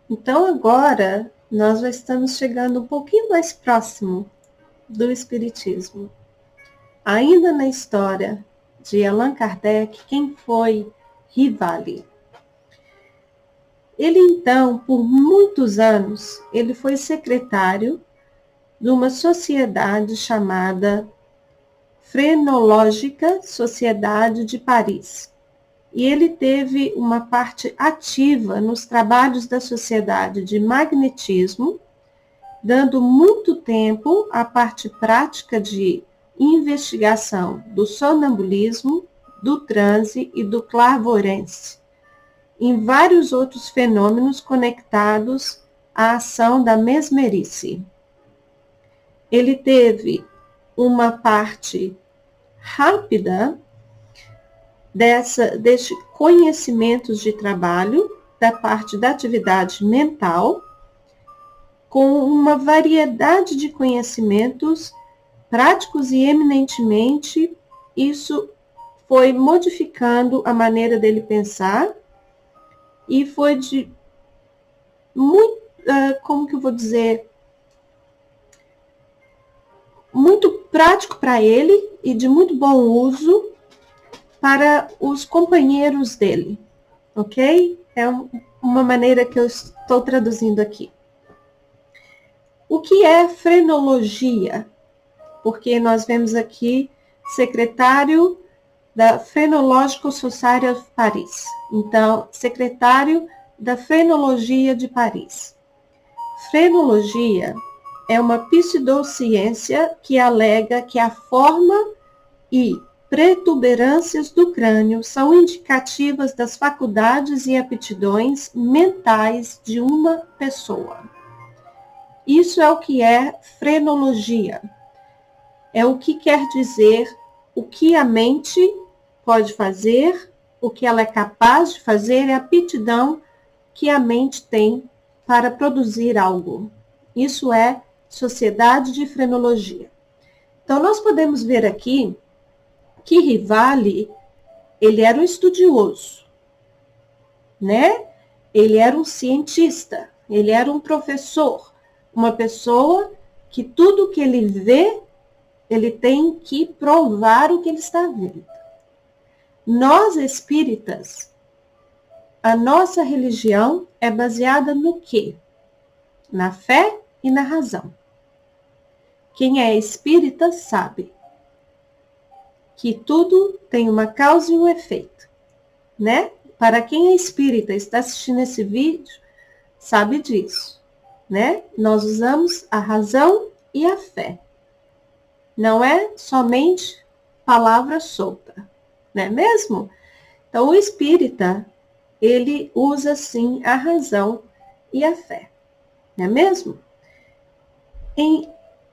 Então, agora, nós já estamos chegando um pouquinho mais próximo do Espiritismo. Ainda na história de Allan Kardec, quem foi Rivali? Ele, então, por muitos anos, ele foi secretário de uma sociedade chamada Frenológica Sociedade de Paris. E ele teve uma parte ativa nos trabalhos da sociedade de magnetismo, dando muito tempo à parte prática de investigação do sonambulismo, do transe e do clairvoyance, em vários outros fenômenos conectados à ação da mesmerice. Ele teve uma parte rápida deste conhecimentos de trabalho, da parte da atividade mental, com uma variedade de conhecimentos práticos e eminentemente isso foi modificando a maneira dele pensar e foi de muito, como que eu vou dizer, muito prático para ele e de muito bom uso para os companheiros dele, ok? É uma maneira que eu estou traduzindo aqui. O que é frenologia? Porque nós vemos aqui secretário da Phrenological Society of Paris. Então, secretário da Frenologia de Paris. Frenologia é uma pseudociência que alega que a forma e protuberâncias do crânio são indicativas das faculdades e aptidões mentais de uma pessoa. Isso é o que é frenologia. É o que quer dizer o que a mente pode fazer, o que ela é capaz de fazer, é a aptidão que a mente tem para produzir algo. Isso é sociedade de frenologia. Então, nós podemos ver aqui que Rivali, ele era um estudioso, né? Ele era um cientista, ele era um professor, uma pessoa que tudo que ele vê, ele tem que provar o que ele está vendo. Nós, espíritas, a nossa religião é baseada no quê? Na fé e na razão. Quem é espírita sabe que tudo tem uma causa e um efeito, né? Para quem é espírita, está assistindo esse vídeo, sabe disso, né? Nós usamos a razão e a fé. Não é somente palavra solta, não é mesmo? Então, o espírita, ele usa, sim, a razão e a fé, não é mesmo? Em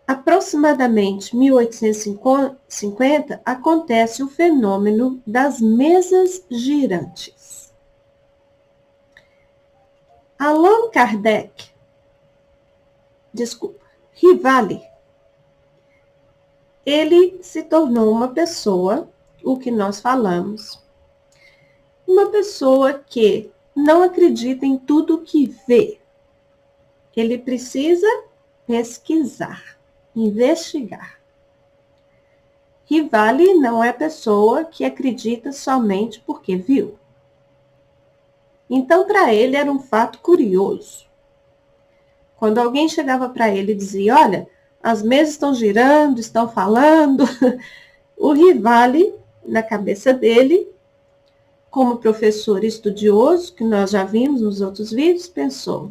aproximadamente 1850, acontece o fenômeno das mesas girantes. Allan Kardec, Rivali, ele se tornou uma pessoa, o que nós falamos, uma pessoa que não acredita em tudo que vê. Ele precisa pesquisar, investigar. Rivali não é pessoa que acredita somente porque viu. Então, para ele, era um fato curioso. Quando alguém chegava para ele e dizia, olha, as mesas estão girando, estão falando, o Rivali, na cabeça dele, como professor estudioso, que nós já vimos nos outros vídeos, pensou,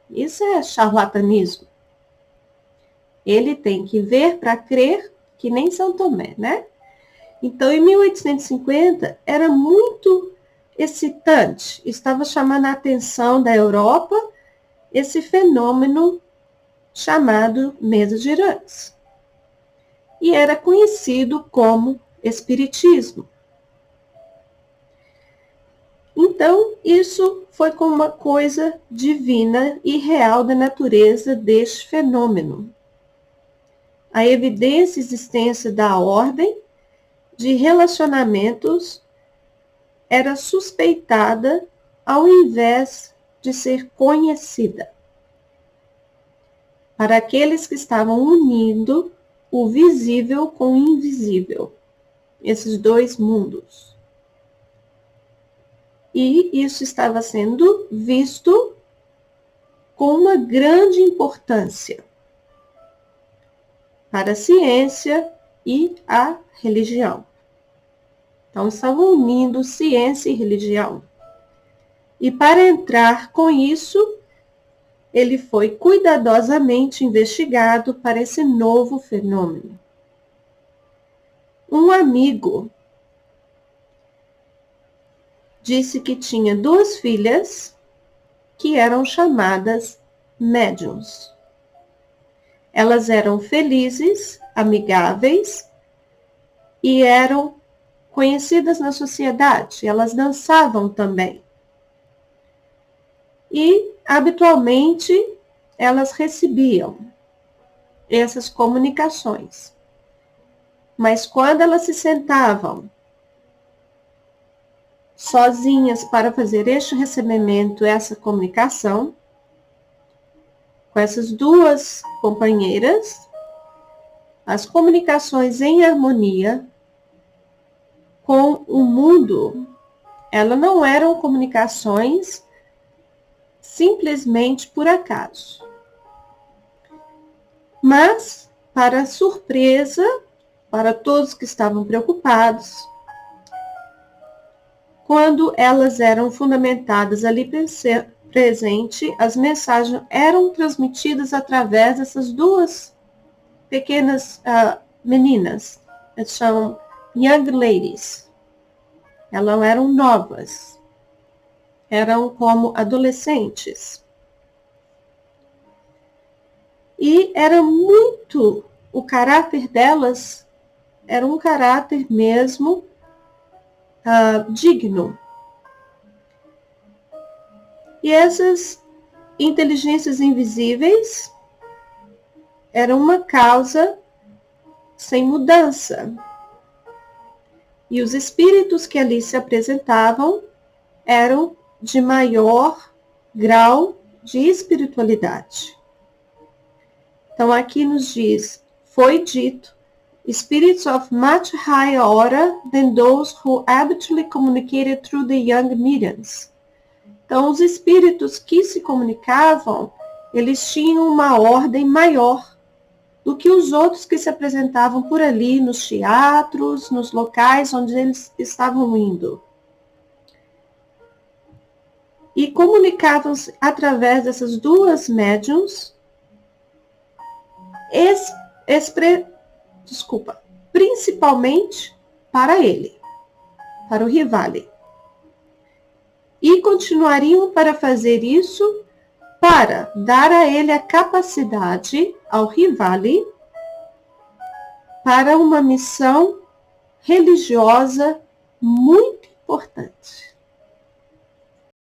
isso é charlatanismo. Ele tem que ver para crer, que nem São Tomé, né? Então, em 1850, era muito excitante, estava chamando a atenção da Europa esse fenômeno chamado mesas girantes. E era conhecido como espiritismo. Então, isso foi como uma coisa divina e real da natureza deste fenômeno. A evidência e existência da ordem de relacionamentos era suspeitada ao invés de ser conhecida. Para aqueles que estavam unindo o visível com o invisível, esses dois mundos. E isso estava sendo visto com uma grande importância para a ciência e a religião. Então, estavam unindo ciência e religião. E para entrar com isso, ele foi cuidadosamente investigado para esse novo fenômeno. Um amigo disse que tinha 2 filhas que eram chamadas médiums. Elas eram felizes, amigáveis e eram conhecidas na sociedade. Elas dançavam também. E, habitualmente, elas recebiam essas comunicações. Mas quando elas se sentavam sozinhas para fazer este recebimento, essa comunicação, com essas 2 companheiras, as comunicações em harmonia com o mundo, elas não eram comunicações simplesmente por acaso. Mas, para surpresa, para todos que estavam preocupados, quando elas eram fundamentadas ali presente, as mensagens eram transmitidas através dessas 2 pequenas meninas. Elas são young ladies. Elas eram novas. Eram como adolescentes. E era muito, o caráter delas era um caráter mesmo digno. E essas inteligências invisíveis eram uma causa sem mudança. E os espíritos que ali se apresentavam eram de maior grau de espiritualidade. Então aqui nos diz, foi dito, spirits of much higher order than those who habitually communicated through the young mediums. Então, os espíritos que se comunicavam, eles tinham uma ordem maior do que os outros que se apresentavam por ali, nos teatros, nos locais onde eles estavam indo. E comunicavam-se através dessas 2 médiums, principalmente para ele, para o Rivali. E continuariam para fazer isso para dar a ele a capacidade, ao Rivali, para uma missão religiosa muito importante.